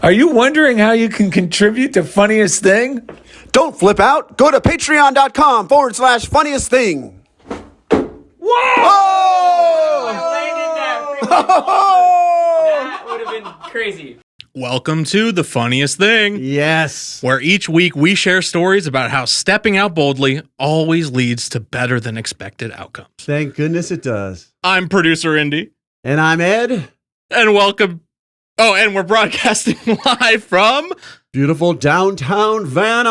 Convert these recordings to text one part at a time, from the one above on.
Are you wondering how you can contribute to Funniest Thing? Don't flip out. Go to patreon.com/funniest thing. Whoa! Oh! Landed that. That would have been crazy. Welcome to The Funniest Thing, Yes. where each week we share stories about how stepping out boldly always leads to better than expected outcomes. Thank goodness it does. I'm producer Indy, And I'm Ed. and welcome. Oh, and we're broadcasting live from Beautiful downtown Van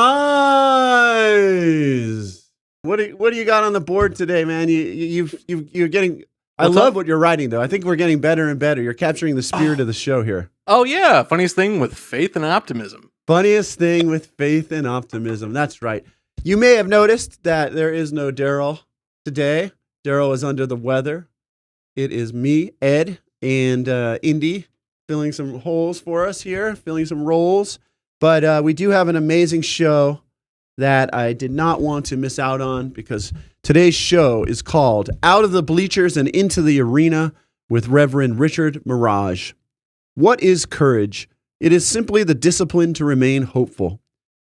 Nuys. What do you got on the board today, man? You're getting. I love what you're writing, though. I think we're getting better and better. You're capturing the spirit of the show here. Oh yeah, Funniest Thing with faith and optimism. Funniest thing with faith and optimism. That's right. You may have noticed that there is no Darrell today. Darrell is under the weather. It is me, Ed, and Indy filling some holes for us here, filling some roles. But we do have an amazing show that I did not want to miss out on because today's show is called Out of the Bleachers and Into the Arena with Reverend Richard Maraj. What is courage? It is simply the discipline to remain hopeful.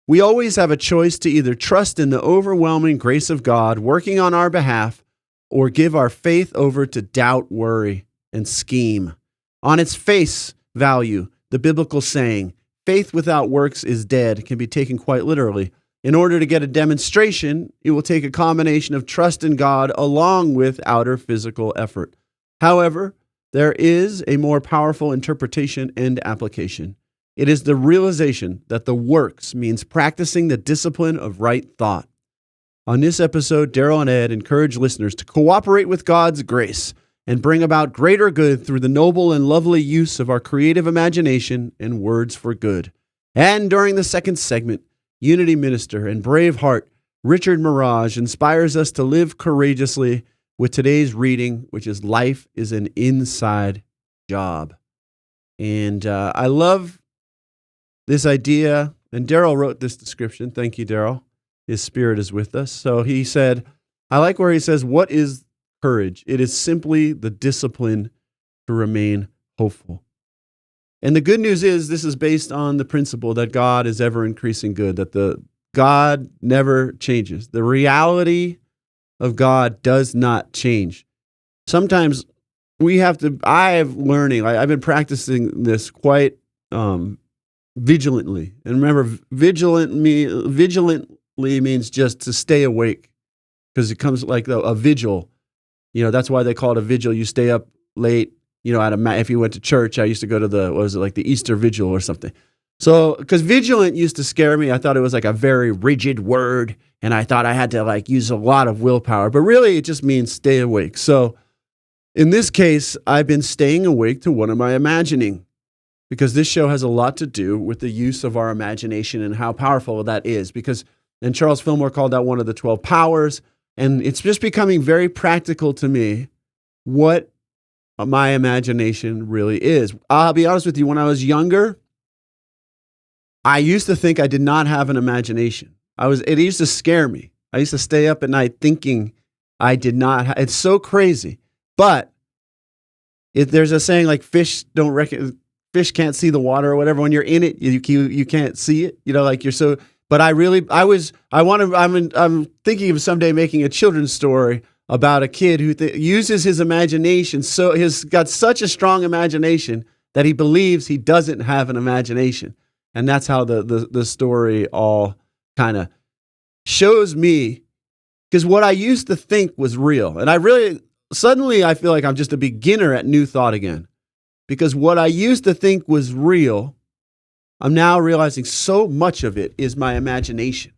We always have a choice to either trust in the overwhelming grace of God working on our behalf or give our faith over to doubt, worry, and scheme. On its face value, the biblical saying, faith without works is dead, can be taken quite literally. In order to get a demonstration, it will take a combination of trust in God along with outer physical effort. However, there is a more powerful interpretation and application. It is the realization that the works means practicing the discipline of right thought. On this episode, Darrell and Ed encourage listeners to cooperate with God's grace and bring about greater good through the noble and lovely use of our creative imagination and words for good. And during the second segment, Unity Minister and brave heart Richard Maraj inspires us to live courageously with today's reading, which is Life is an Inside Job. And I love this idea, and Darrell wrote this description. Thank you, Darrell. His spirit is with us. So he said, I like where he says, what is courage? It is simply the discipline to remain hopeful. And the good news is this is based on the principle that God is ever increasing good, that the God never changes. The reality of God does not change. Sometimes I've been practicing this quite vigilantly. And remember, vigilantly means just to stay awake, because it comes like a vigil. That's why they call it a vigil. You stay up late, if you went to church. I used to go to the Easter vigil or something. So, because vigilant used to scare me. I thought it was like a very rigid word, and I thought I had to use a lot of willpower. But really, it just means stay awake. So, in this case, I've been staying awake to what am I imagining? Because this show has a lot to do with the use of our imagination and how powerful that is. And Charles Fillmore called that one of the 12 powers. And it's just becoming very practical to me what my imagination really is. I'll be honest with you, when I was younger, I used to think I did not have an imagination. It used to scare me. I used to stay up at night thinking I did not. It's so crazy. But there's a saying like fish can't see the water or whatever. When you're in it, you can't see it. You're so. But I'm thinking of someday making a children's story about a kid who uses his imagination. So he's got such a strong imagination that he believes he doesn't have an imagination. And that's how the story all kind of shows me, because what I used to think was real. And suddenly I feel like I'm just a beginner at new thought again, because what I used to think was real, I'm now realizing so much of it is my imagination.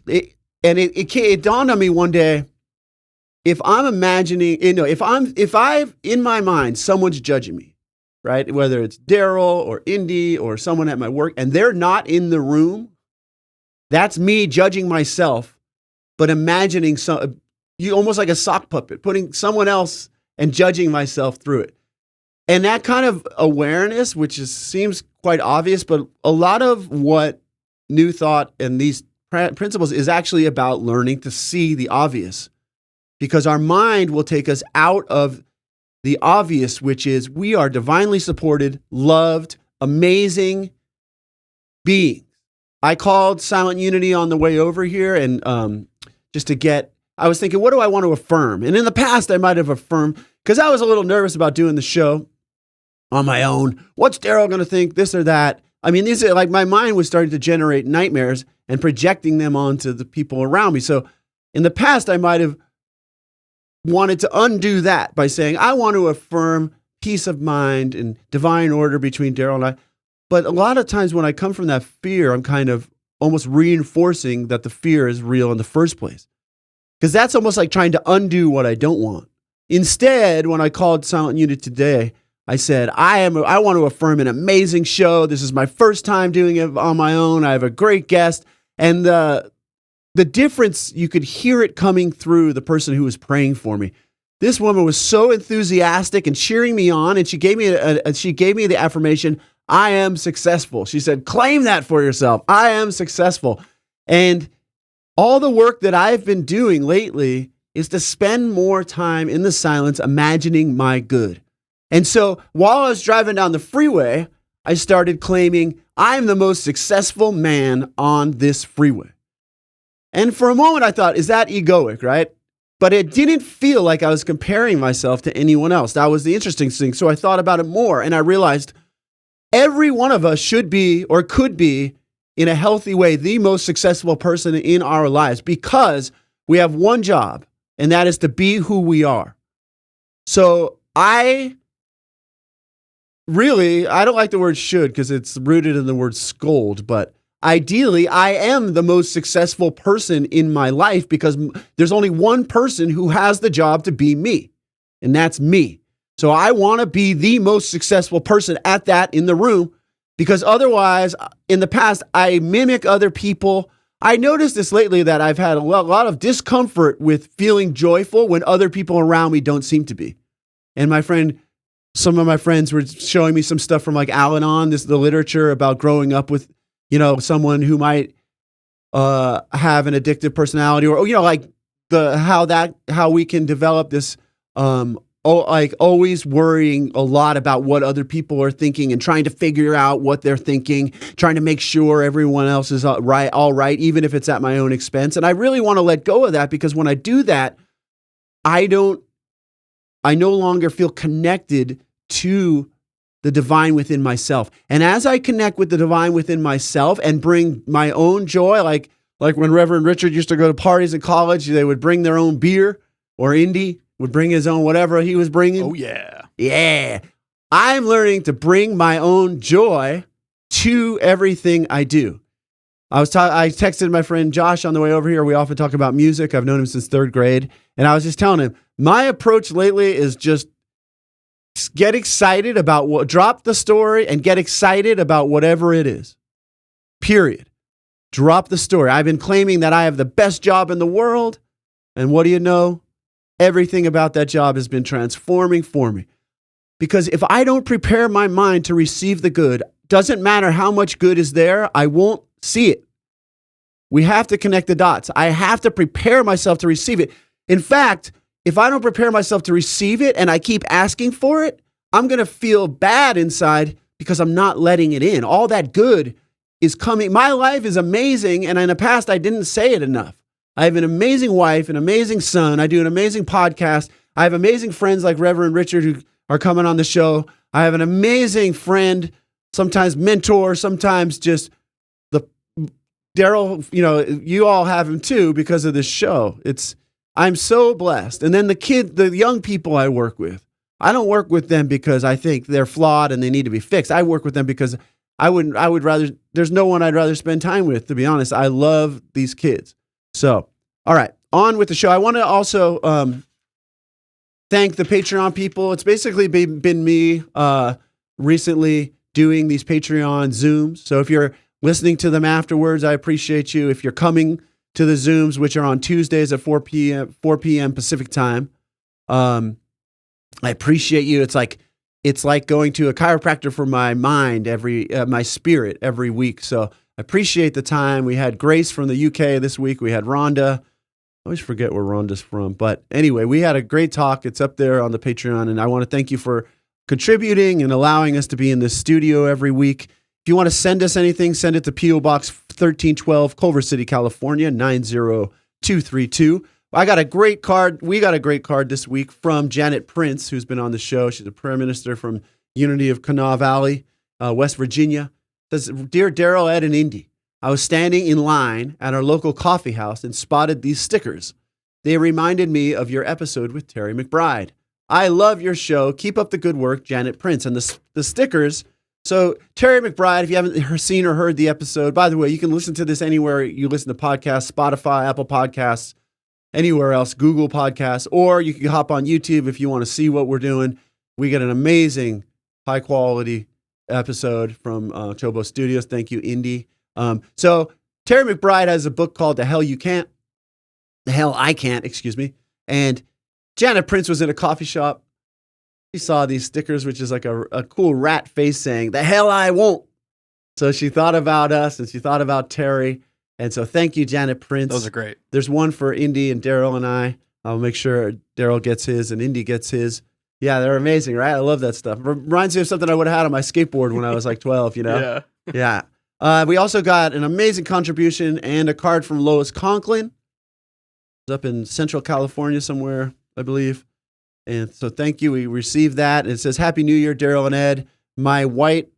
It dawned on me one day, if I'm imagining, if I've in my mind, someone's judging me, right? Whether it's Darrell or Indy or someone at my work, and they're not in the room, that's me judging myself, but imagining you almost like a sock puppet, putting someone else and judging myself through it. And that kind of awareness, which seems quite obvious, but a lot of what New Thought and these principles is actually about learning to see the obvious, because our mind will take us out of the obvious, which is we are divinely supported, loved, amazing, beings. I called Silent Unity on the way over here and I was thinking, what do I want to affirm? And in the past, I might have affirmed, because I was a little nervous about doing the show on my own. What's Darrell going to think, this or that? I mean, these are like, my mind was starting to generate nightmares and projecting them onto the people around me. So in the past, I might have wanted to undo that by saying, I want to affirm peace of mind and divine order between Darrell and I. But a lot of times when I come from that fear, I'm kind of almost reinforcing that the fear is real in the first place. Because that's almost like trying to undo what I don't want. Instead, when I called Silent Unity today, I said, I want to affirm an amazing show. This is my first time doing it on my own. I have a great guest. And the difference, you could hear it coming through the person who was praying for me. This woman was so enthusiastic and cheering me on, and she gave me the affirmation, I am successful. She said, claim that for yourself. I am successful. And all the work that I've been doing lately is to spend more time in the silence imagining my good. And so while I was driving down the freeway, I started claiming, I'm the most successful man on this freeway. And for a moment, I thought, is that egoic, right? But it didn't feel like I was comparing myself to anyone else. That was the interesting thing. So I thought about it more, and I realized every one of us should be or could be, in a healthy way, the most successful person in our lives, because we have one job, and that is to be who we are. So I don't like the word should because it's rooted in the word scold, but ideally, I am the most successful person in my life because there's only one person who has the job to be me, and that's me. So I want to be the most successful person at that in the room, because otherwise, in the past, I mimic other people. I noticed this lately that I've had a lot of discomfort with feeling joyful when other people around me don't seem to be. And some of my friends were showing me some stuff from like Al-Anon, the literature about growing up with, someone who might have an addictive personality, or like how we can develop this always worrying a lot about what other people are thinking and trying to figure out what they're thinking, trying to make sure everyone else is all right, even if it's at my own expense. And I really want to let go of that, because when I do that, I no longer feel connected to the divine within myself. And as I connect with the divine within myself and bring my own joy, like when Reverend Richard used to go to parties in college, they would bring their own beer, or Indy would bring his own whatever he was bringing. Oh, yeah. Yeah. I'm learning to bring my own joy to everything I do. I texted my friend Josh on the way over here. We often talk about music. I've known him since 3rd grade. And I was just telling him, my approach lately is just get excited about drop the story and get excited about whatever it is. Period. Drop the story. I've been claiming that I have the best job in the world. And what do you know? Everything about that job has been transforming for me. Because if I don't prepare my mind to receive the good, doesn't matter how much good is there, I won't see it. We have to connect the dots. I have to prepare myself to receive it. In fact, if I don't prepare myself to receive it and I keep asking for it, I'm going to feel bad inside because I'm not letting it in. All that good is coming. My life is amazing, and in the past, I didn't say it enough. I have an amazing wife, an amazing son. I do an amazing podcast. I have amazing friends like Reverend Richard who are coming on the show. I have an amazing friend, sometimes mentor, sometimes just Darrell. You all have him too because of this show. I'm so blessed. And then the young people I work with, I don't work with them because I think they're flawed and they need to be fixed. I work with them because I would rather, there's no one I'd rather spend time with, to be honest. I love these kids. So, all right, on with the show. I want to also thank the Patreon people. It's basically been me recently doing these Patreon Zooms. So if you're listening to them afterwards, I appreciate you. If you're coming to the Zooms, which are on Tuesdays at 4 p.m. Pacific time, I appreciate you. It's like going to a chiropractor for my mind, my spirit every week. So I appreciate the time. We had Grace from the UK this week. We had Rhonda. I always forget where Rhonda's from. But anyway, we had a great talk. It's up there on the Patreon. And I want to thank you for contributing and allowing us to be in this studio every week. If you want to send us anything, send it to P.O. Box 1312, Culver City, California, 90232. I got a great card. We got a great card this week from Janet Prince, who's been on the show. She's a prayer minister from Unity of Kanawha Valley, West Virginia. It says, Dear Darrell, Ed, and Indy, I was standing in line at our local coffee house and spotted these stickers. They reminded me of your episode with Terry McBride. I love your show. Keep up the good work, Janet Prince. And the stickers. So Terry McBride, if you haven't seen or heard the episode, by the way, you can listen to this anywhere you listen to podcasts, Spotify, Apple Podcasts, anywhere else, Google Podcasts, or you can hop on YouTube if you want to see what we're doing. We get an amazing, high-quality episode from Chobo Studios. Thank you, Indy. So Terry McBride has a book called The Hell I Can't, excuse me. And Janet Prince was in a coffee shop. She saw these stickers, which is like a cool rat face saying, the hell I won't. So she thought about us and she thought about Terry. And so thank you, Janet Prince. Those are great. There's one for Indy and Darrell and I. I'll make sure Darrell gets his and Indy gets his. Yeah, they're amazing, right? I love that stuff. Reminds me of something I would have had on my skateboard when I was like 12, you know? Yeah. Yeah. We also got an amazing contribution and a card from Lois Conklin. It's up in Central California somewhere, I believe. And so thank you. We received that. And it says, Happy New Year, Darrell and Ed. My white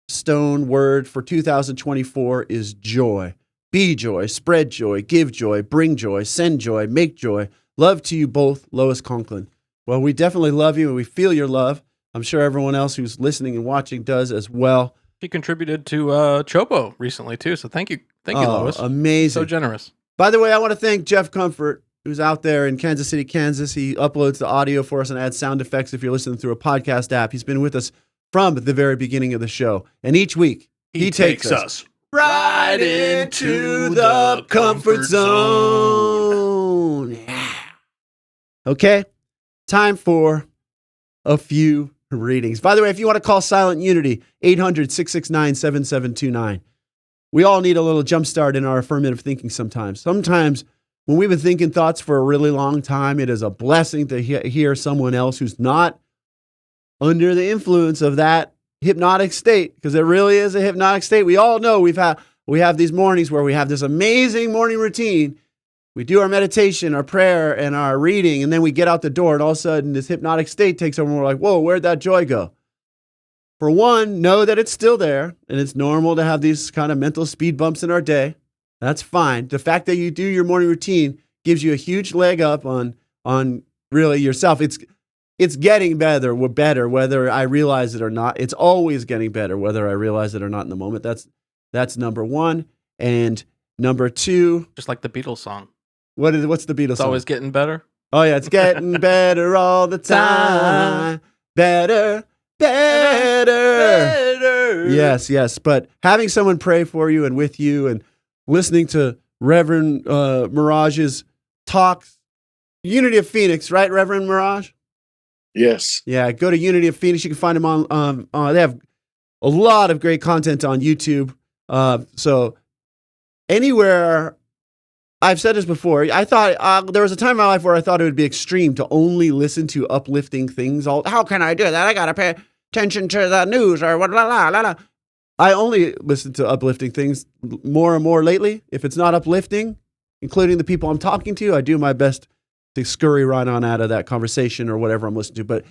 stone word for 2024 is joy. Be joy, spread joy, give joy, bring joy, send joy, make joy. Love to you both, Lois Conklin. Well, we definitely love you and we feel your love. I'm sure everyone else who's listening and watching does as well. She contributed to Chobo recently too, so thank you. Thank you, Lois. Amazing. So generous. By the way, I want to thank Jeff Comfort, who's out there in Kansas City, Kansas. He uploads the audio for us and adds sound effects if you're listening through a podcast app. He's been with us from the very beginning of the show. And each week, he takes us right into the comfort zone. Yeah. Okay, time for a few readings. By the way, if you want to call Silent Unity, 800-669-7729. We all need a little jumpstart in our affirmative thinking sometimes. Sometimes when we've been thinking thoughts for a really long time, it is a blessing to hear someone else who's not under the influence of that hypnotic state, because it really is a hypnotic state. We all know we have these mornings where we have this amazing morning routine. We do our meditation, our prayer, and our reading, and then we get out the door, and all of a sudden this hypnotic state takes over, and we're like, whoa, where'd that joy go? For one, know that it's still there, and it's normal to have these kind of mental speed bumps in our day. That's fine. The fact that you do your morning routine gives you a huge leg up on really yourself. It's getting better whether I realize it or not. It's always getting better whether I realize it or not in the moment. That's number one. And number two, Just like the Beatles song. what's the Beatles It's song? always getting better. Oh yeah, it's getting better all the time. Better. Yes. But having someone pray for you and with you and listening to Reverend Maraj's talks, Unity of Phoenix, right, Reverend Maraj? Yes. Yeah, go to Unity of Phoenix. You can find them on they have a lot of great content on YouTube. So anywhere, I've said this before, I thought there was a time in my life where I thought it would be extreme to only listen to uplifting things. How can I do that? I got to pay attention to the news or what, la, la, la, la. I only listen to uplifting things more and more lately. If it's not uplifting, including the people I'm talking to, I do my best to scurry right on out of that conversation or whatever I'm listening to. But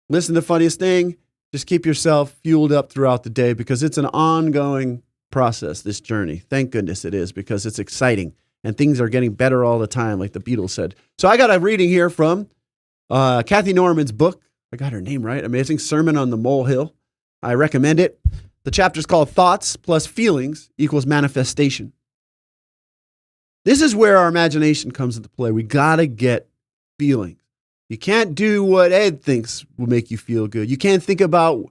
listen to the funniest thing. Just keep yourself fueled up throughout the day because it's an ongoing process, this journey. Thank goodness it is, because it's exciting and things are getting better all the time, like the Beatles said. So I got a reading here from Kathy Norman's book. I got her name right. Amazing Sermon on the Molehill. I recommend it. The chapter's called Thoughts plus Feelings equals Manifestation. This is where our imagination comes into play. We got to get feelings. You can't do what Ed thinks will make you feel good. You can't think about,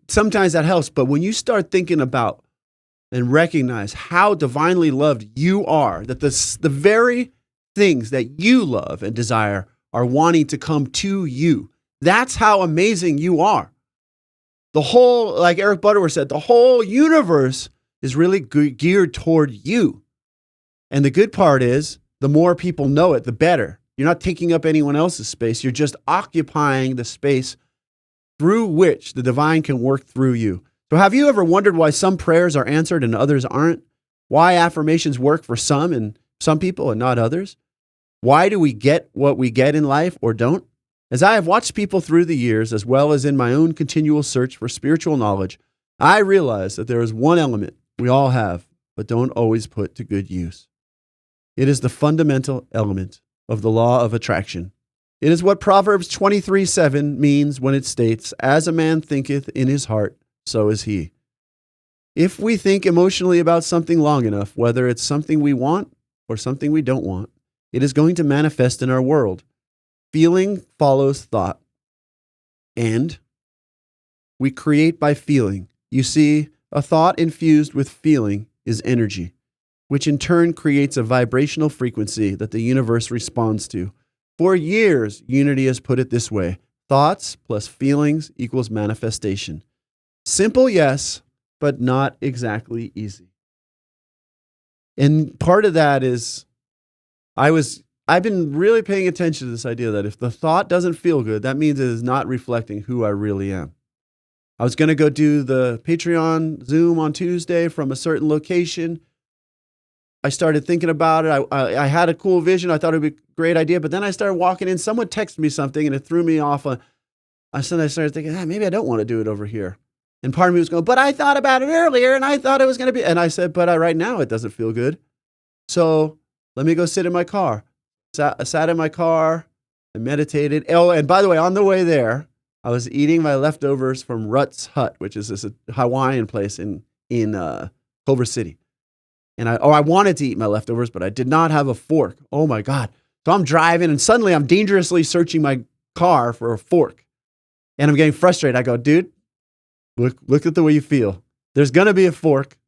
sometimes that helps, but when you start thinking about and recognize how divinely loved you are, that the very things that you love and desire are wanting to come to you. That's how amazing you are. The whole, like Eric Butterworth said, the whole universe is really geared toward you. And the good part is, the more people know it, the better. You're not taking up anyone else's space. You're just occupying the space through which the divine can work through you. So have you ever wondered why some prayers are answered and others aren't? Why affirmations work for some and some people and not others? Why do we get what we get in life or don't? As I have watched people through the years, as well as in my own continual search for spiritual knowledge, I realize that there is one element we all have, but don't always put to good use. It is the fundamental element of the law of attraction. It is what Proverbs 23:7 means when it states, "As a man thinketh in his heart, so is he." If we think emotionally about something long enough, whether it's something we want or something we don't want, it is going to manifest in our world. Feeling follows thought. And we create by feeling. You see, a thought infused with feeling is energy, which in turn creates a vibrational frequency that the universe responds to. For years, Unity has put it this way: thoughts plus feelings equals manifestation. Simple, yes, but not exactly easy. And part of that is I've been really paying attention to this idea that if the thought doesn't feel good, that means it is not reflecting who I really am. I was going to go do the Patreon Zoom on Tuesday from a certain location. I started thinking about it. I had a cool vision. I thought it would be a great idea, but then I started walking in. Someone texted me something and it threw me off. I started thinking, maybe I don't want to do it over here. And part of me was going, but I thought about it earlier and I thought it was going to be, and I said, but right now it doesn't feel good. So let me go sit in my car. I sat in my car, I meditated. Oh, and by the way, on the way there, I was eating my leftovers from Rutt's Hut, which is this Hawaiian place in Culver City. And I wanted to eat my leftovers, but I did not have a fork. Oh my God. So I'm driving and suddenly I'm dangerously searching my car for a fork. And I'm getting frustrated. I go, dude, look at the way you feel. There's going to be a fork.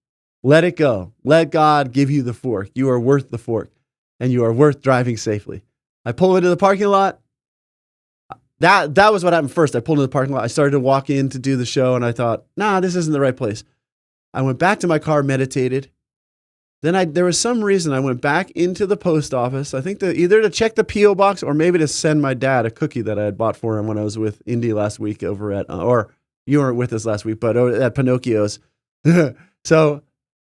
Let it go. Let God give you the fork. You are worth the fork and you are worth driving safely. I pull into the parking lot. That was what happened first. I pulled into the parking lot. I started to walk in to do the show and I thought, this isn't the right place. I went back to my car, meditated. Then there was some reason I went back into the post office. I think either to check the P.O. box or maybe to send my dad a cookie that I had bought for him when I was with Indy last week over at, or you weren't with us last week, but at Pinocchio's. But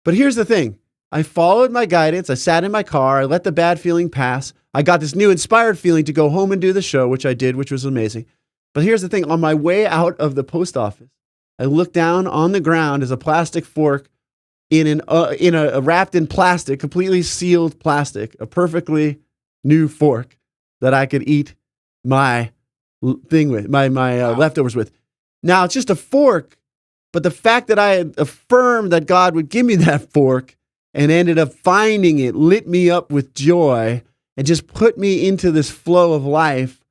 here's the thing. I followed my guidance. I sat in my car. I let the bad feeling pass. I got this new inspired feeling to go home and do the show, which I did, which was amazing. But here's the thing. On my way out of the post office, I looked down on the ground as a plastic fork in a wrapped in plastic, completely sealed plastic, a perfectly new fork that I could eat my thing with, my leftovers with. Now it's just a fork, but the fact that I had affirmed that God would give me that fork and ended up finding it lit me up with joy and just put me into this flow of life.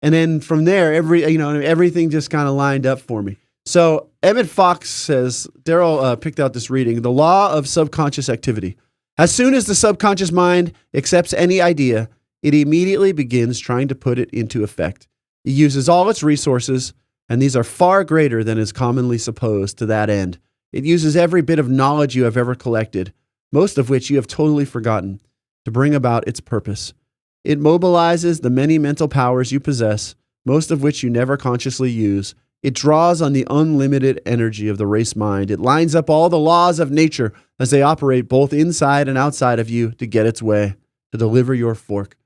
And then from there, everything just kind of lined up for me. So Emmett Fox says, Darrell picked out this reading, the law of subconscious activity. As soon as the subconscious mind accepts any idea, it immediately begins trying to put it into effect. It uses all its resources, and these are far greater than is commonly supposed to that end. It uses every bit of knowledge you have ever collected, most of which you have totally forgotten, to bring about its purpose. It mobilizes the many mental powers you possess, most of which you never consciously use. It draws on the unlimited energy of the race mind. It lines up all the laws of nature as they operate both inside and outside of you to get its way, to deliver your fork.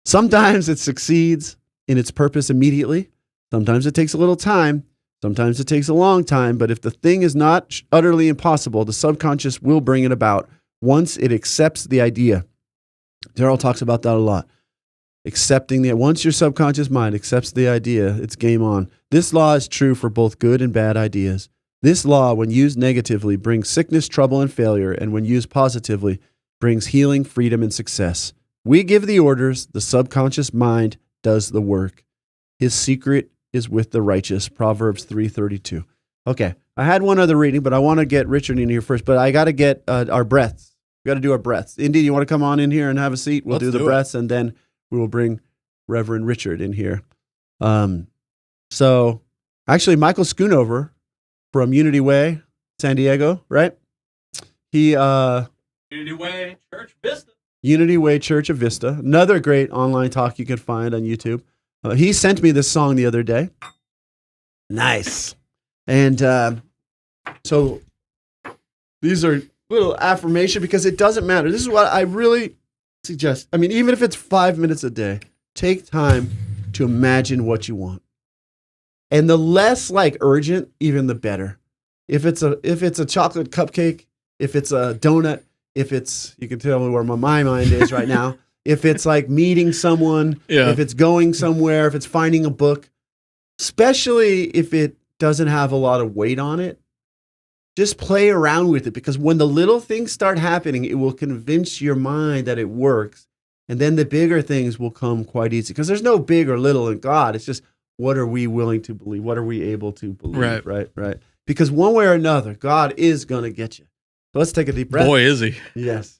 Sometimes it succeeds in its purpose immediately. Sometimes it takes a little time. Sometimes it takes a long time. But if the thing is not utterly impossible, the subconscious will bring it about once it accepts the idea. Darrell talks about that a lot. Once your subconscious mind accepts the idea, it's game on. This law is true for both good and bad ideas. This law, when used negatively, brings sickness, trouble, and failure, and when used positively, brings healing, freedom, and success. We give the orders, the subconscious mind does the work. His secret is with the righteous, Proverbs 3:32. Okay, I had one other reading, but I want to get Richard in here first, but I got to get our breaths. We got to do our breaths. Indy, you want to come on in here and have a seat? We'll do the breaths, and then we will bring Reverend Richard in here. So actually, Michael Schoonover from Unity Way, San Diego, right? Unity Way Church Vista. Unity Way Church of Vista. Another great online talk you can find on YouTube. He sent me this song the other day. Nice. And So these are little affirmation because it doesn't matter. This is what I really suggest. I mean, even if it's 5 minutes a day, take time to imagine what you want. And the less like urgent, even the better. If it's a chocolate cupcake, if it's a donut, if it's, you can tell me where my mind is right now. If it's like meeting someone, if it's going somewhere, if it's finding a book, especially if it doesn't have a lot of weight on it, just play around with it, because when the little things start happening, it will convince your mind that it works. And then the bigger things will come quite easy, because there's no big or little in God. It's just, what are we willing to believe? What are we able to believe? Right. Because one way or another, God is going to get you. So let's take a deep breath. Boy, is he. Yes.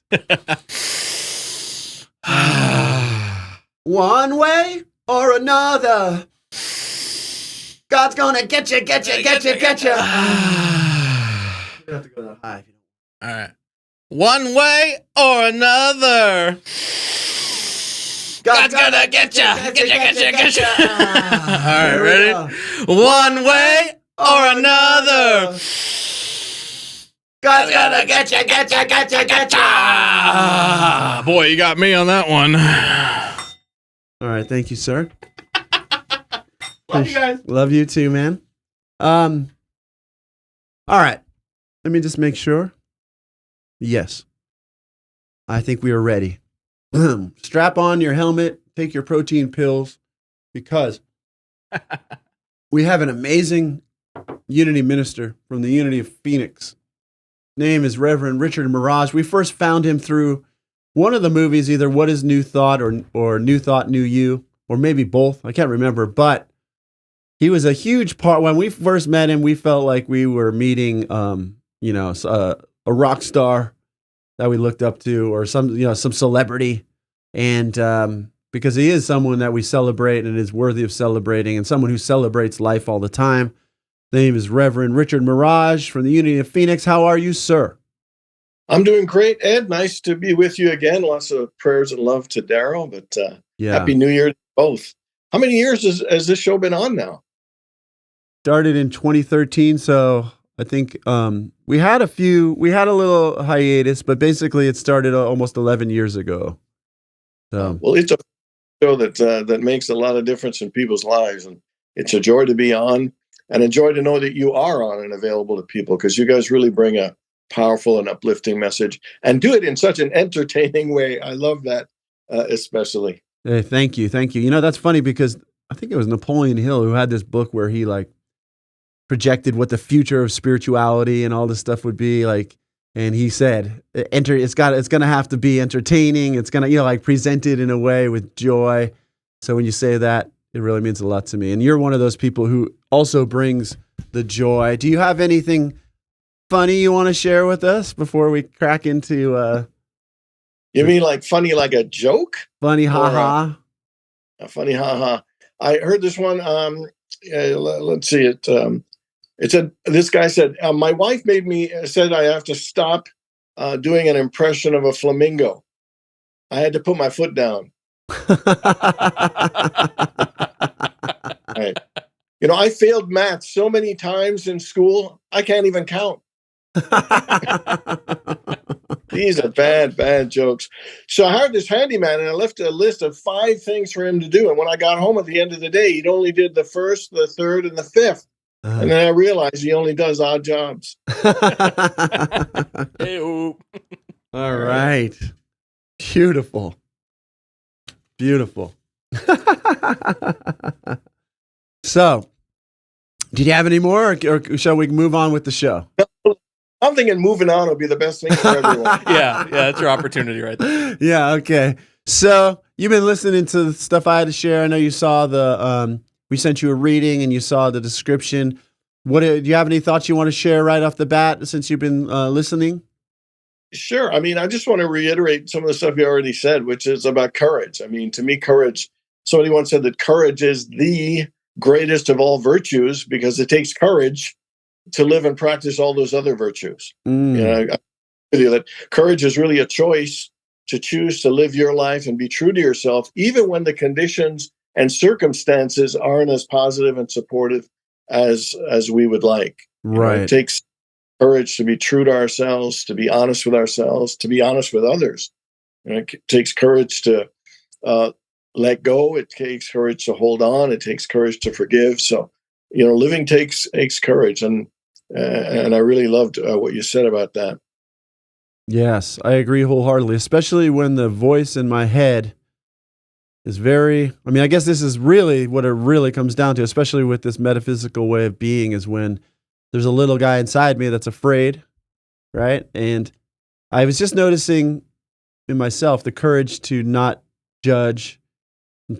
One way or another, God's going to get you. You have to go that high. All right. One way or another, God's gonna get you. All right, ready? One way or another, God's gonna get you. Boy, you got me on that one. All right, thank you, sir. Love you guys. Love you too, man. All right. Let me just make sure. Yes. I think we are ready. Strap on your helmet, take your protein pills, because we have an amazing Unity minister from the Unity of Phoenix. Name is Reverend Richard Maraj. We first found him through one of the movies, either What is New Thought or New Thought, New You, or maybe both. I can't remember, but he was a huge part. When we first met him, we felt like we were meeting, a rock star that we looked up to, or some celebrity. And because he is someone that we celebrate and is worthy of celebrating, and someone who celebrates life all the time. The name is Reverend Richard Maraj from the Unity of Phoenix. How are you, sir? I'm doing great, Ed. Nice to be with you again. Lots of prayers and love to Darrell, but Happy New Year to both. How many years has this show been on now? Started in 2013, so I think we had a little hiatus, but basically it started almost 11 years ago. So. Well, it's a show that makes a lot of difference in people's lives, and it's a joy to be on, and a joy to know that you are on and available to people, because you guys really bring a powerful and uplifting message, and do it in such an entertaining way. I love that, especially. Hey, thank you. You know, that's funny, because I think it was Napoleon Hill who had this book where he projected what the future of spirituality and all this stuff would be like. And he said, it's going to have to be entertaining. It's going to, presented in a way with joy. So when you say that, it really means a lot to me. And you're one of those people who also brings the joy. Do you have anything funny you want to share with us before we crack into, you mean like funny, like a joke? Funny, haha. A funny, haha. I heard this one. Let's see it. It said, this guy said, my wife said I have to stop doing an impression of a flamingo. I had to put my foot down. Right. I failed math so many times in school, I can't even count. These are bad jokes. So I hired this handyman, and I left a list of 5 things for him to do. And when I got home at the end of the day, he'd only did the first, the third, and the 5th. And then I realized he only does odd jobs. Hey-o. All right. Beautiful. So, did you have any more, or shall we move on with the show? I'm thinking moving on will be the best thing for everyone. Yeah, that's your opportunity right there. Yeah, okay. So, you've been listening to the stuff I had to share. I know you saw we sent you a reading and you saw the description. Do you have any thoughts you want to share right off the bat since you've been listening? Sure. I mean, I just want to reiterate some of the stuff you already said, which is about courage. I mean, to me, courage, somebody once said that courage is the greatest of all virtues, because it takes courage to live and practice all those other virtues. I with you that courage is really a choice to choose to live your life and be true to yourself, even when the conditions and circumstances aren't as positive and supportive as we would like. Right. It takes courage to be true to ourselves, to be honest with ourselves, to be honest with others. And it takes courage to let go. It takes courage to hold on. It takes courage to forgive. So, living takes courage, and I really loved what you said about that. Yes, I agree wholeheartedly, especially when the voice in my head is I guess this is really what it really comes down to, especially with this metaphysical way of being, is when there's a little guy inside me that's afraid, right? And I was just noticing in myself the courage to not judge,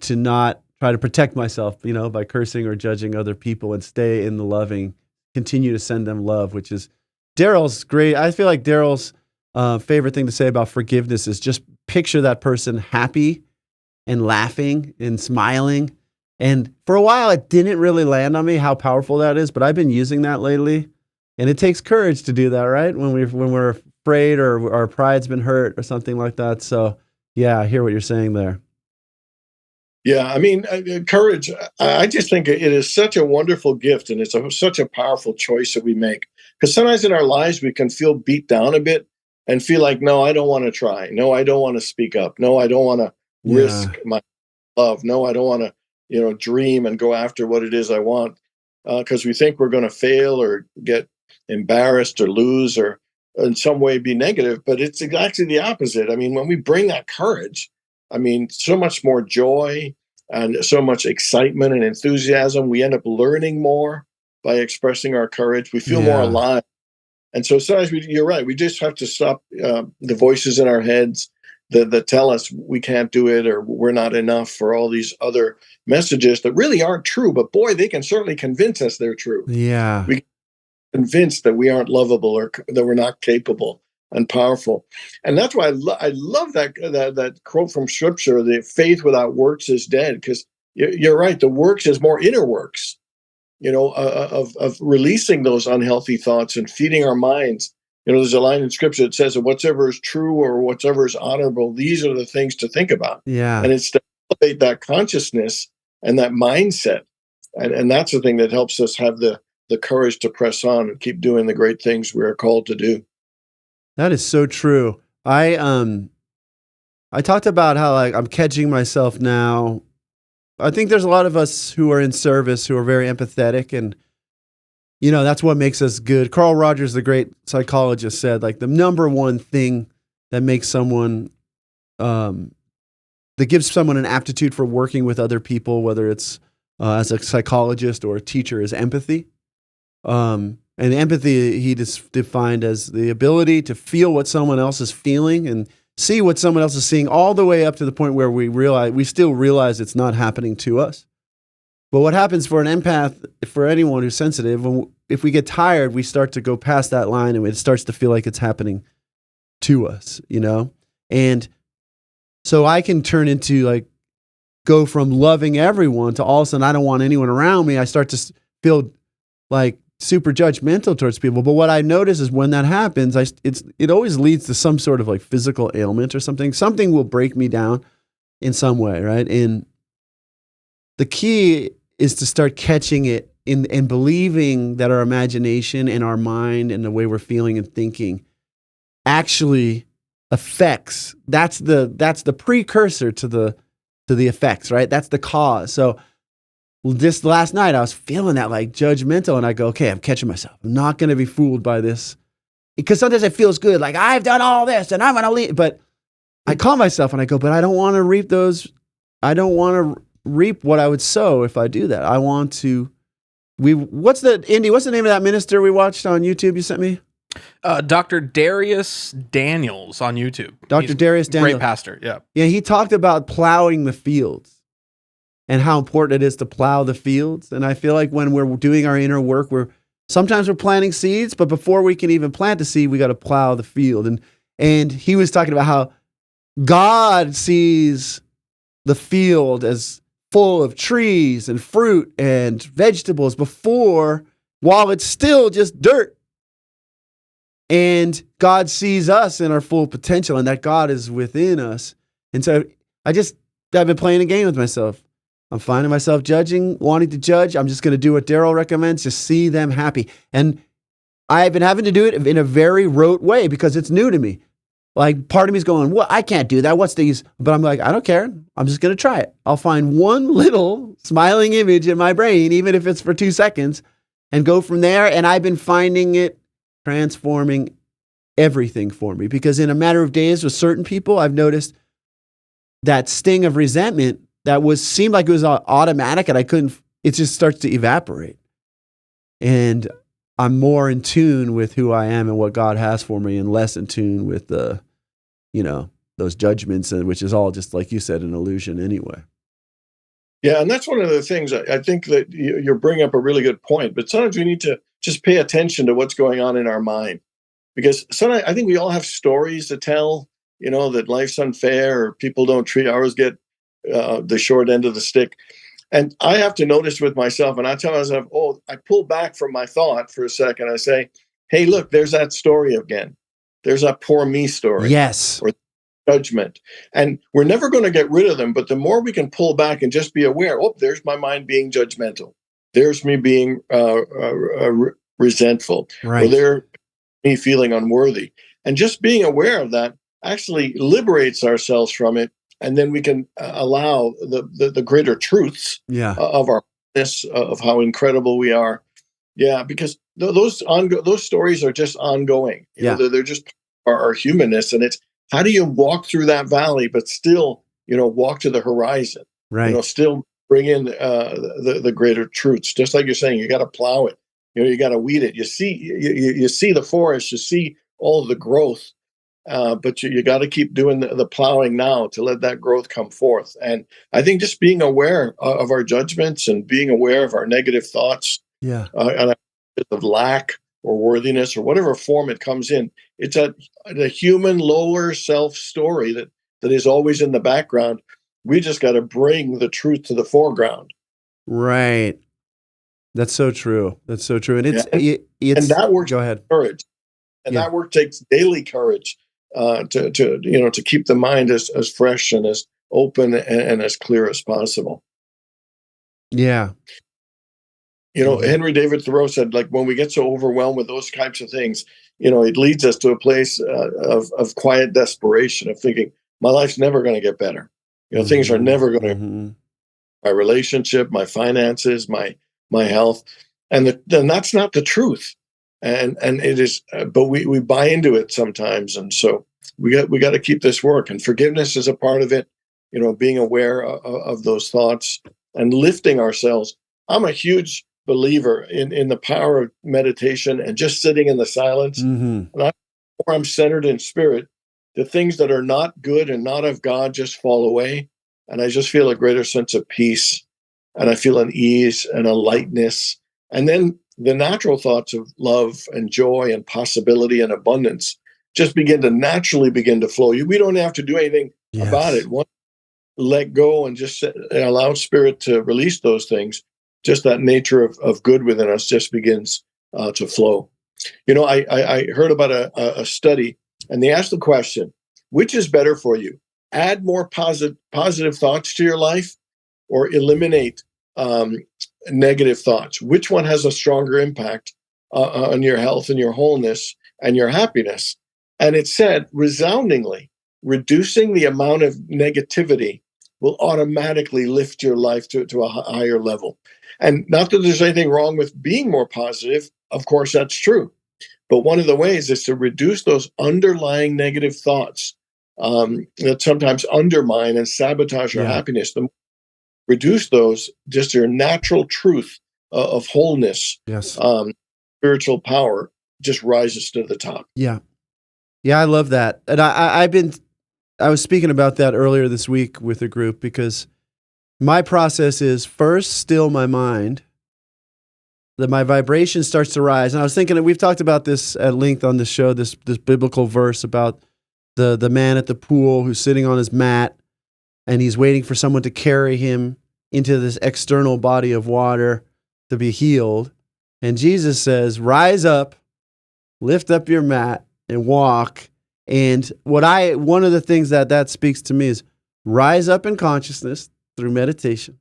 to not try to protect myself, by cursing or judging other people, and stay in the loving, continue to send them love, which is Darrell's great. I feel like Darrell's favorite thing to say about forgiveness is just picture that person happy and laughing and smiling. And for a while, it didn't really land on me how powerful that is, but I've been using that lately. And it takes courage to do that, right? When we're afraid or our pride's been hurt or something like that. So yeah, I hear what you're saying there. Yeah, I mean, courage, I just think it is such a wonderful gift, and it's such a powerful choice that we make. Because sometimes in our lives, we can feel beat down a bit and feel like, no, I don't want to try. No, I don't want to speak up. No, I don't want to risk my love. No, I don't want to, dream and go after what it is I want, because we think we're going to fail or get embarrassed or lose or in some way be negative. But it's exactly the opposite. I mean, when we bring that courage, so much more joy and so much excitement and enthusiasm. We end up learning more by expressing our courage. We feel more alive. And so sometimes you're right. We just have to stop the voices in our heads that tell us we can't do it or we're not enough, for all these other messages that really aren't true. But boy, they can certainly convince us they're true. Yeah. We convinced that we aren't lovable or that we're not capable and powerful. And that's why I love that quote from Scripture, the faith without works is dead, because you're right. The works is more inner works, of releasing those unhealthy thoughts and feeding our minds. There's a line in Scripture that says that whatever is true or whatever is honorable, these are the things to think about. Yeah. And it's to elevate that consciousness and that mindset. And that's the thing that helps us have the courage to press on and keep doing the great things we are called to do. That is so true. I talked about how I'm catching myself now. I think there's a lot of us who are in service who are very empathetic, and that's what makes us good. Carl Rogers, the great psychologist, said the number one thing that makes someone that gives someone an aptitude for working with other people, whether it's as a psychologist or a teacher, is empathy. And empathy, he defined as the ability to feel what someone else is feeling and see what someone else is seeing, all the way up to the point where we still realize it's not happening to us. But what happens for an empath, for anyone who's sensitive, if we get tired, we start to go past that line and it starts to feel like it's happening to us, And so I can turn into go from loving everyone to all of a sudden I don't want anyone around me. I start to feel super judgmental towards people. But what I notice is when that happens, it always leads to some sort of physical ailment or something. Something will break me down in some way, right? And the key is to start catching it and believing that our imagination and our mind and the way we're feeling and thinking actually affects. That's the precursor to the effects, right? That's the cause. So this last night, I was feeling that judgmental, and I go, okay, I'm catching myself. I'm not going to be fooled by this, because sometimes it feels good. I've done all this and I'm going to leave. But I call myself and I go, but I don't want to reap those. I don't want to reap what I would sow if I do that. I want to, what's the name of that minister we watched on YouTube you sent me? Dr. Darius Daniels on YouTube. Dr. Darius Daniels. Great pastor, yeah. Yeah, he talked about plowing the fields and how important it is to plow the fields. And I feel like when we're doing our inner work, sometimes we're planting seeds, but before we can even plant the seed, we got to plow the field. And he was talking about how God sees the field as full of trees and fruit and vegetables while it's still just dirt. And God sees us in our full potential, and that God is within us. And so I've been playing a game with myself. I'm finding myself wanting to judge. I'm just going to do what Darrell recommends, just see them happy. And I've been having to do it in a very rote way because it's new to me. Like part of me is going, well, I can't do that. What's these? But I'm like, I don't care. I'm just going to try it. I'll find one little smiling image in my brain, even if it's for 2 seconds, and go from there. And I've been finding it transforming everything for me because in a matter of days with certain people, I've noticed that sting of resentment that seemed like it was automatic and it just starts to evaporate. And I'm more in tune with who I am and what God has for me and less in tune with those judgments, which is all just, like you said, an illusion anyway. Yeah, and that's one of the things I think that you're bringing up a really good point. But sometimes we need to just pay attention to what's going on in our mind. Because sometimes I think we all have stories to tell, that life's unfair or people don't treat, ours get the short end of the stick. And I have to notice with myself, and I tell myself, I pull back from my thought for a second. I say, hey, look, there's that story again. There's that poor me story. Yes. Or judgment. And we're never going to get rid of them. But the more we can pull back and just be aware, there's my mind being judgmental. There's me being resentful. Right. Or there's me feeling unworthy. And just being aware of that actually liberates ourselves from it. And then we can allow the greater truths of our of how incredible we are. Yeah, because those stories are just ongoing. They're just our humanness, and it's how do you walk through that valley, but still, walk to the horizon. Right. Still bring in the greater truths. Just like you're saying, you got to plow it. You got to weed it. You see the forest. You see all of the growth. But you got to keep doing the plowing now to let that growth come forth. And I think just being aware of our judgments and being aware of our negative thoughts, and of lack or worthiness or whatever form it comes in, it's a human lower self story that is always in the background. We just got to bring the truth to the foreground. Right. That's so true. That's so true. And it's and that works. Go ahead. Courage. And that work takes daily courage. To keep the mind as fresh and as open and as clear as possible. Yeah. Henry David Thoreau said, like, when we get so overwhelmed with those types of things, it leads us to a place of quiet desperation of thinking, my life's never going to get better. Things are never going to, my relationship, my finances, my health. And then that's not the truth. And it is, but we buy into it sometimes, and so we got to keep this work. And forgiveness is a part of it. Being aware of those thoughts and lifting ourselves. I'm a huge believer in the power of meditation and just sitting in the silence. Mm-hmm. And I'm centered in spirit. The things that are not good and not of God just fall away, and I just feel a greater sense of peace, and I feel an ease and a lightness, and then the natural thoughts of love and joy and possibility and abundance just begin to flow. We don't have to do anything about it. Once let go and just allow spirit to release those things, just that nature of good within us just begins to flow. I heard about a study, and they asked the question, which is better for you? Add more positive thoughts to your life or eliminate negative thoughts? Which one has a stronger impact on your health and your wholeness and your happiness? And it said resoundingly, reducing the amount of negativity will automatically lift your life to a higher level. And not that there's anything wrong with being more positive. Of course, that's true. But one of the ways is to reduce those underlying negative thoughts that sometimes undermine and sabotage our happiness. Reduce those, just your natural truth of wholeness, spiritual power just rises to the top. Yeah. Yeah, I love that. And I was speaking about that earlier this week with a group because my process is first still my mind, that my vibration starts to rise. And I was thinking that we've talked about this at length on the show, this biblical verse about the man at the pool who's sitting on his mat and he's waiting for someone to carry him into this external body of water to be healed. And Jesus says, rise up, lift up your mat, and walk. And one of the things that speaks to me is rise up in consciousness through meditation.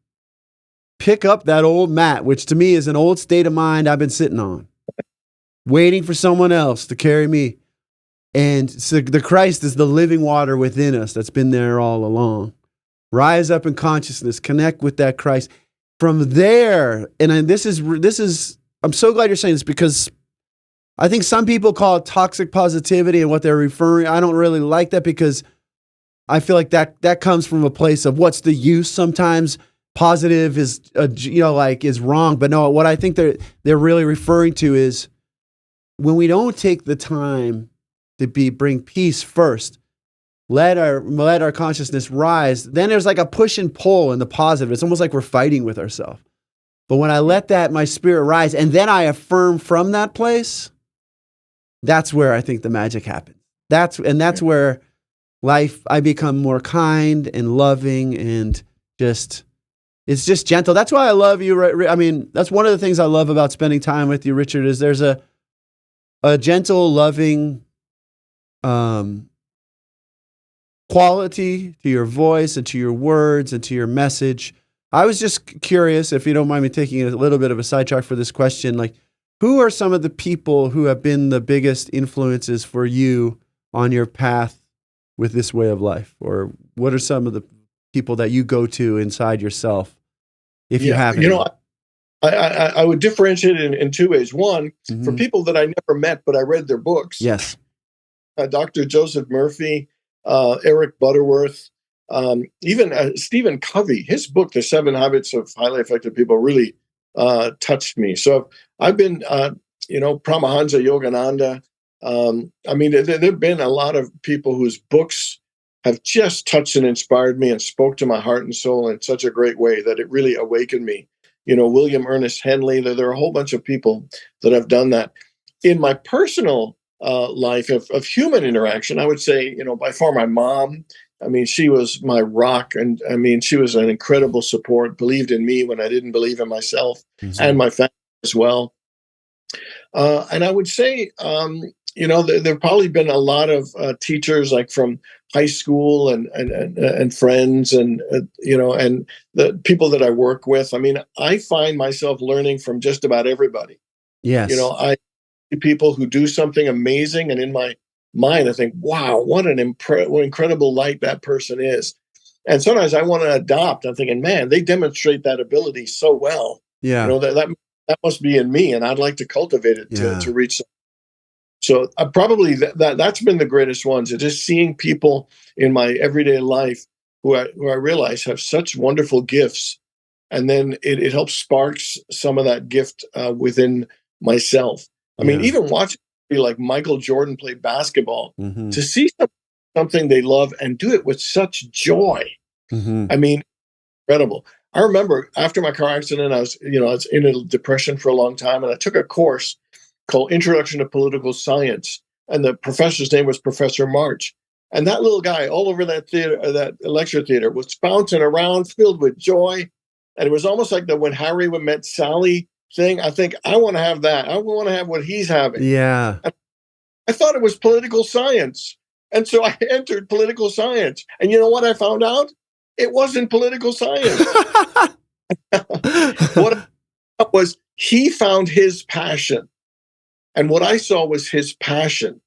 Pick up that old mat, which to me is an old state of mind I've been sitting on. waiting for someone else to carry me. And so the Christ is the living water within us that's been there all along. Rise up in consciousness, connect with that Christ. From there, and this is, I'm so glad you're saying this, because I think some people call it toxic positivity, and what they're referring, I don't really like that, because I feel like that comes from a place of what's the use. Sometimes positive is, is wrong. But no, what I think they're really referring to is when we don't take the time to bring peace first, let our consciousness rise, then there's like a push and pull in the positive. It's almost like we're fighting with ourselves. But when I let my spirit rise, and then I affirm from that place, that's where I think the magic happens. That's where I become more kind and loving, and it's just gentle. That's why I love you. I mean, that's one of the things I love about spending time with you, Richard, is there's a gentle, loving quality to your voice and to your words and to your message. I was just curious, if you don't mind me taking a little bit of a sidetrack for this question, like, who are some of the people who have been the biggest influences for you on your path with this way of life? Or what are some of the people that you go to inside yourself, if you have any? I would differentiate it in two ways. One, for people that I never met, but I read their books. Yes. Dr. Joseph Murphy, Eric Butterworth, even Stephen Covey. His book, The 7 Habits of Highly Effective People, really touched me. So I've been, Paramahansa Yogananda. I mean, there have been a lot of people whose books have just touched and inspired me and spoke to my heart and soul in such a great way that it really awakened me. William Ernest Henley. There are a whole bunch of people that have done that. In my personal life of human interaction, I would say, by far my mom. I mean, she was my rock, and I mean, she was an incredible support, believed in me when I didn't believe in myself, and my family as well. And I would say, there've probably been a lot of teachers, like from high school and friends, and and the people that I work with. I mean, I find myself learning from just about everybody. Yes. I see people who do something amazing, and in my mind, I think, wow, what an incredible light that person is. And sometimes I want to adopt. I'm thinking, man, they demonstrate that ability so well. Yeah. That must be in me, and I'd like to cultivate it to reach. So probably that's been the greatest ones. Is just seeing people in my everyday life who I realize have such wonderful gifts, and then it helps sparks some of that gift within myself. I mean, even watching like Michael Jordan play basketball, to see something they love and do it with such joy. I mean, incredible. I remember after my car accident, I was in a depression for a long time, and I took a course called Introduction to Political Science, and the professor's name was Professor Maraj. And that little guy all over that theater, that lecture theater, was bouncing around, filled with joy, and it was almost like the When Harry Met Sally thing. I think I want to have that. I want to have what he's having. Yeah. And I thought it was political science, and so I entered political science. And you know what I found out? It wasn't political science. What was, he found his passion. And what I saw was his passion.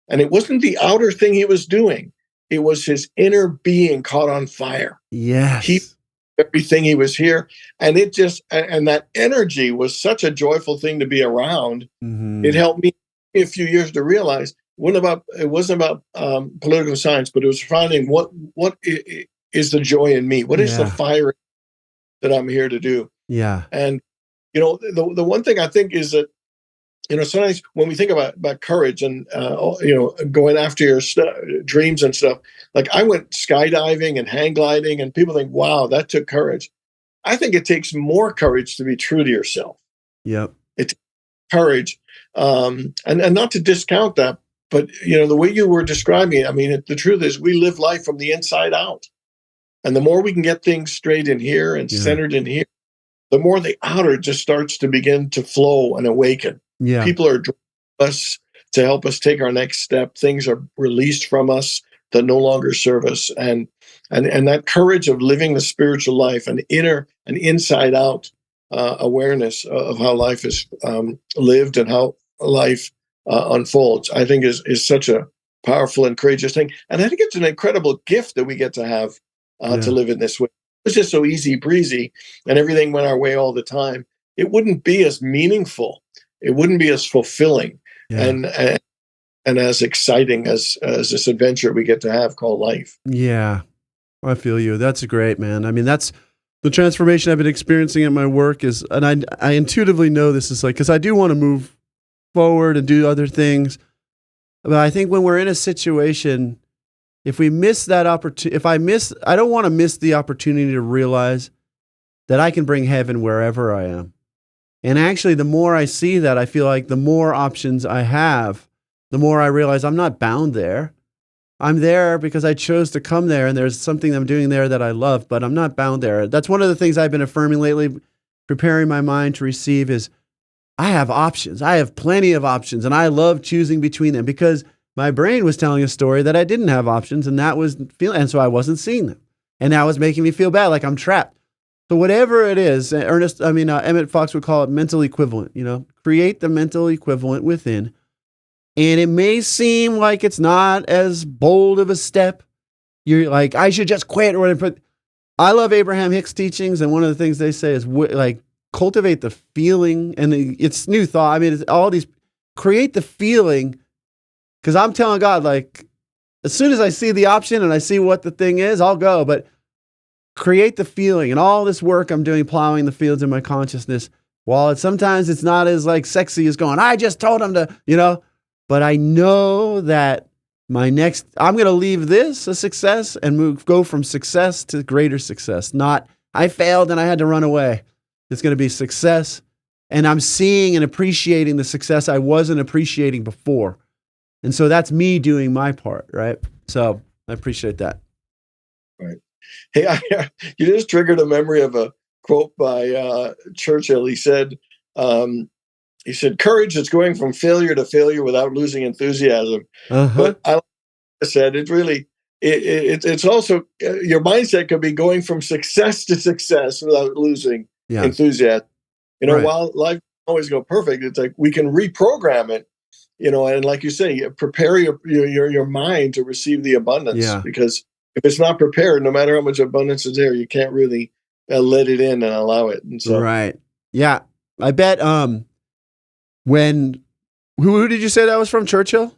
And it wasn't the outer thing he was doing. It was his inner being caught on fire. Yes. Everything he was here. And it just, and that energy was such a joyful thing to be around. It helped me a few years to realize it wasn't about political science, but it was finding what is the joy in me? What is the fire that I'm here to do? Yeah. And, the one thing I think is that, sometimes when we think about courage and, going after your dreams and stuff, like I went skydiving and hang gliding, and people think, wow, that took courage. I think it takes more courage to be true to yourself. Yep. It's courage. And not to discount that, but, the way you were describing it, I mean, the truth is we live life from the inside out. And the more we can get things straight in here and centered in here, the more the outer just starts to begin to flow and awaken. Yeah. People are drawing us to help us take our next step. Things are released from us that no longer serve us. And that courage of living the spiritual life, an inner and inside out awareness of how life is lived and how life unfolds, I think is such a powerful and courageous thing. And I think it's an incredible gift that we get to have to live in this way. It was just so easy breezy and everything went our way all the time. It wouldn't be as meaningful. It wouldn't be as fulfilling and as exciting as this adventure we get to have called life. Yeah, I feel you. That's great, man. I mean, that's the transformation I've been experiencing at my work is, and I intuitively know this is like, because I do want to move forward and do other things. But I think when we're in a situation, if we miss that opportunity, I don't want to miss the opportunity to realize that I can bring heaven wherever I am. And actually, the more I see that, I feel like the more options I have, the more I realize I'm not bound there. I'm there because I chose to come there, and there's something I'm doing there that I love, but I'm not bound there. That's one of the things I've been affirming lately, preparing my mind to receive is I have options. I have plenty of options, and I love choosing between them because my brain was telling a story that I didn't have options, and that was and so I wasn't seeing them. And that was making me feel bad, like I'm trapped. So whatever it is, Emmett Fox would call it mental equivalent, create the mental equivalent within. And it may seem like it's not as bold of a step. You're like, I should just quit or whatever. But I love Abraham Hicks' teachings. And one of the things they say is cultivate the feeling. And it's new thought. I mean, it's all these, create the feeling. Because I'm telling God, like, as soon as I see the option and I see what the thing is, I'll go. But create the feeling and all this work I'm doing, plowing the fields in my consciousness. While sometimes it's not as like sexy as going, I just told him to, but I know that I'm going to leave this a success and go from success to greater success. Not, I failed and I had to run away. It's going to be success. And I'm seeing and appreciating the success I wasn't appreciating before. And so that's me doing my part, right? So I appreciate that. Right. Hey, you just triggered a memory of a quote by Churchill. He said, courage is going from failure to failure without losing enthusiasm. But I said, it's also, your mindset could be going from success to success without losing enthusiasm. Right. While life doesn't always go perfect, it's like we can reprogram it, and like you say, prepare your mind to receive the abundance because if it's not prepared, no matter how much abundance is there, you can't really let it in and allow it. And so, right. Yeah. I bet, who did you say that was from? Churchill?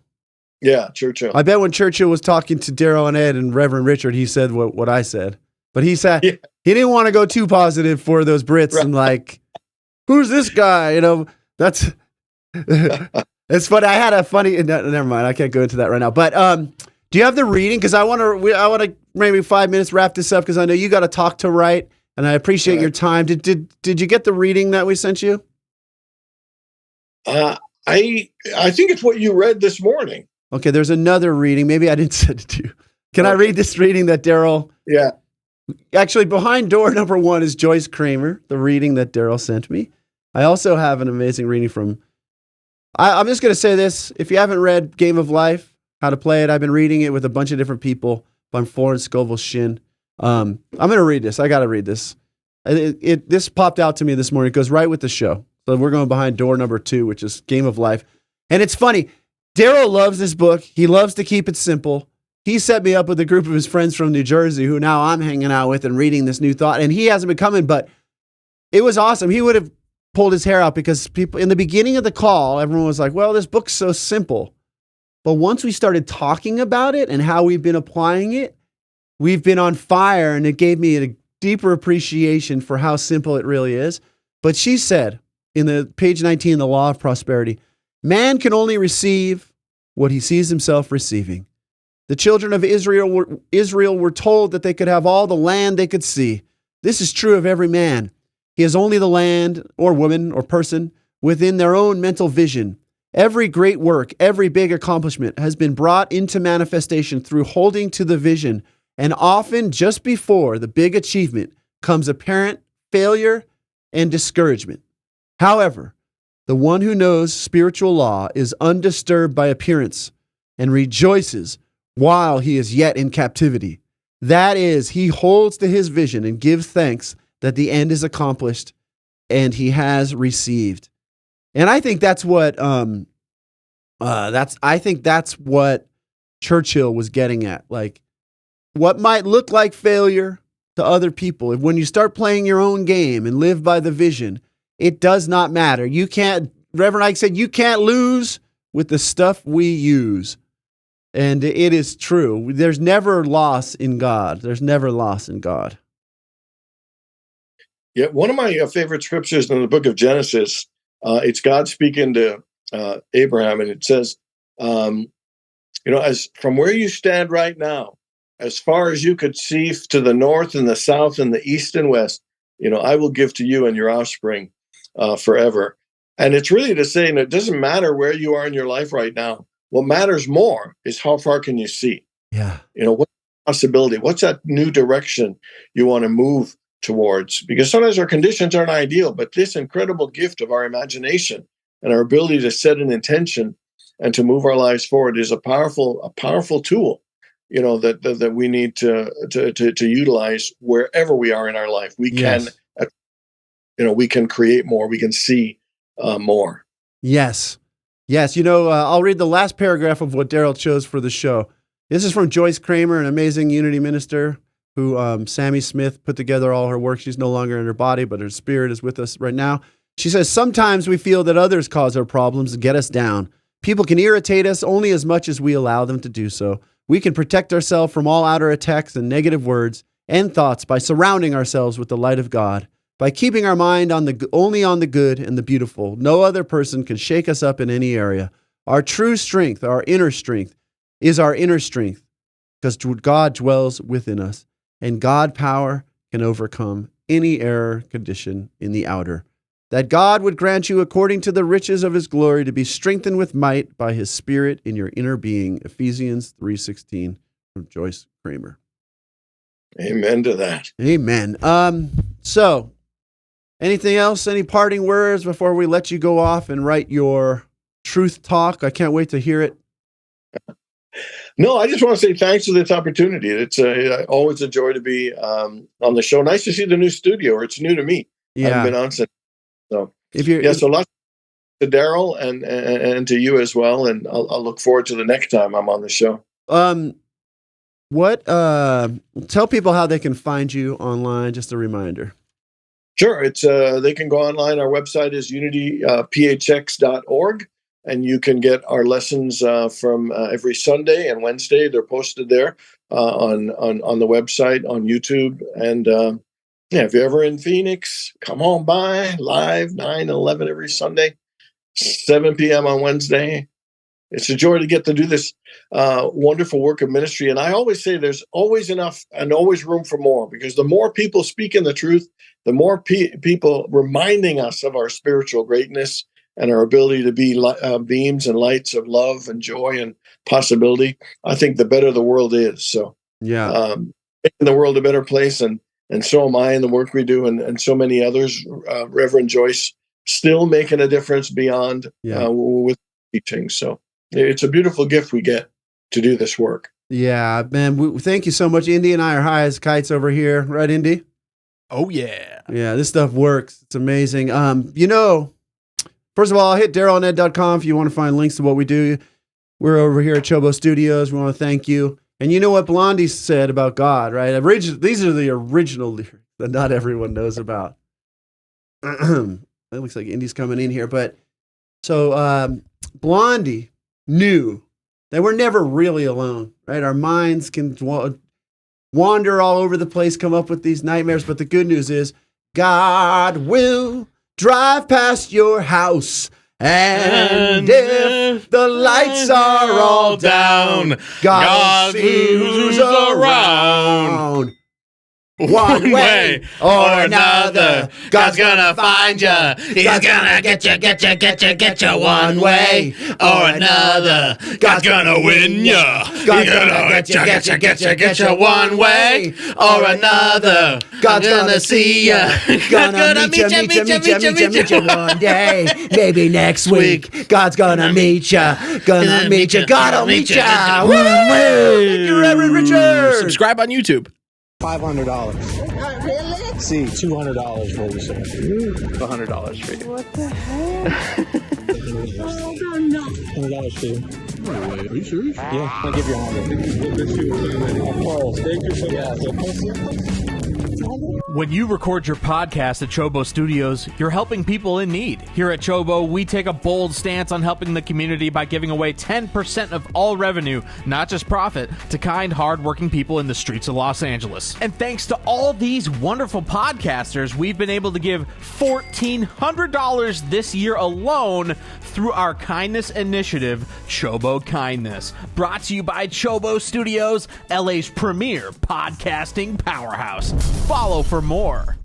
Yeah, Churchill. I bet when Churchill was talking to Darrell and Ed and Reverend Richard, he said what I said. But he said he didn't want to go too positive for those Brits and like, who's this guy? That's it's funny. I had a funny. Never mind. I can't go into that right now. But do you have the reading? Because I want to maybe 5 minutes wrap this up because I know you got to talk to write, and I appreciate your time. Did you get the reading that we sent you? I think it's what you read this morning. Okay, there's another reading. Maybe I didn't send it to you. Can I read this reading that Darrell? Yeah. Actually, behind door number 1 is Joyce Kramer, the reading that Darrell sent me. I also have an amazing reading from. I'm just going to say this. If you haven't read Game of Life, How to Play It, I've been reading it with a bunch of different people by Florence Scovel Shinn. I'm going to read this. I got to read this. This popped out to me this morning. It goes right with the show. So we're going behind door number 2, which is Game of Life. And it's funny. Darrell loves this book. He loves to keep it simple. He set me up with a group of his friends from New Jersey who now I'm hanging out with and reading this new thought. And he hasn't been coming, but it was awesome. He would have pulled his hair out because people in the beginning of the call, everyone was like, well, this book's so simple. But once we started talking about it and how we've been applying it, we've been on fire, and it gave me a deeper appreciation for how simple it really is. But she said in the page 19, The Law of Prosperity, man can only receive what he sees himself receiving. The children of Israel were told that they could have all the land they could see. This is true of every man. He has only the land or woman or person within their own mental vision. Every great work, every big accomplishment has been brought into manifestation through holding to the vision. And often just before the big achievement comes apparent failure and discouragement. However, the one who knows spiritual law is undisturbed by appearance and rejoices while he is yet in captivity. That is, he holds to his vision and gives thanks that the end is accomplished and he has received. And I think that's what I think that's what Churchill was getting at. Like, what might look like failure to other people, when you start playing your own game and live by the vision, it does not matter. You can't, Reverend Ike said, you can't lose with the stuff we use. And it is true. There's never loss in God. There's never loss in God. Yeah, one of my favorite scriptures in the book of Genesis, it's God speaking to Abraham, and it says, as from where you stand right now, as far as you could see to the north and the south and the east and west, I will give to you and your offspring forever. And it's really to say, it doesn't matter where you are in your life right now. What matters more is how far can you see? Yeah. What possibility? What's that new direction you want to move towards? Because sometimes our conditions aren't ideal, but this incredible gift of our imagination and our ability to set an intention and to move our lives forward is a powerful tool, that we need to utilize wherever we are in our life. We can, we can create more. We can see more. Yes. I'll read the last paragraph of what Darrell chose for the show. This is from Joyce Kramer, an amazing Unity minister who Sammy Smith put together all her work. She's no longer in her body, but her spirit is with us right now. She says, sometimes we feel that others cause our problems and get us down. People can irritate us only as much as we allow them to do so. We can protect ourselves from all outer attacks and negative words and thoughts by surrounding ourselves with the light of God, by keeping our mind only on the good and the beautiful. No other person can shake us up in any area. Our true strength, our inner strength, is our inner strength, because God dwells within us, and God power can overcome any error condition in the outer. That God would grant you, according to the riches of his glory, to be strengthened with might by his Spirit in your inner being. Ephesians 3:16 from Joyce Kramer. Amen to that. Amen. So, anything else? Any parting words before we let you go off and write your truth talk? I can't wait to hear it. No, I just want to say thanks for this opportunity. It's always a joy to be on the show. Nice to see the new studio, or it's new to me. Yeah. I haven't been on since. So, So lots to Darrell and to you as well. And I'll look forward to the next time I'm on the show. Tell people how they can find you online. Just a reminder. Sure. It's they can go online. Our website is unityphx.org, and you can get our lessons from every Sunday and Wednesday. They're posted there on the website, on YouTube. And if you're ever in Phoenix, come on by live 9 and 11 every Sunday, 7 p.m. on Wednesday. It's a joy to get to do this wonderful work of ministry. And I always say there's always enough and always room for more, because the more people speaking the truth, the more people reminding us of our spiritual greatness and our ability to be beams and lights of love and joy and possibility, I think the better the world is. So, making the world a better place, and so am I in the work we do, and so many others. Reverend Joyce still making a difference beyond with teaching. So it's a beautiful gift we get to do this work. Yeah, man. Thank you so much. Indy and I are high as kites over here. Right, Indy? Oh, yeah. Yeah, this stuff works. It's amazing. First of all, hit darrellanded.com if you want to find links to what we do. We're over here at Chobo Studios. We want to thank you. And you know what Blondie said about God, right? These are the original lyrics that not everyone knows about. It looks like Indy's coming in here. But so Blondie knew that we're never really alone, right? Our minds can wander all over the place, come up with these nightmares. But the good news is God will drive past your house. And if the lights are all down, God will see who's around. One way or another, God's gonna find you. He's gonna get you one way or another. God's gonna win you. God's gonna get you one way or another. God's gonna see you. Gonna meet you one day, maybe next week. God's gonna meet you. Gonna meet you. God'll meet you. Thank you, Reverend Richard. Subscribe on YouTube. $500. Really? See, $200 for you, sir. $100 for you. What the heck? $100 for you. Are you serious? Yeah, I'll give you 100. Let's see what's on there. Of course. Thank you so much. When you record your podcast at Chobo Studios, you're helping people in need. Here at Chobo, we take a bold stance on helping the community by giving away 10% of all revenue, not just profit, to kind, hard-working people in the streets of Los Angeles. And thanks to all these wonderful podcasters, we've been able to give $1,400 this year alone through our kindness initiative, Chobo Kindness. Brought to you by Chobo Studios, LA's premier podcasting powerhouse. Follow for more.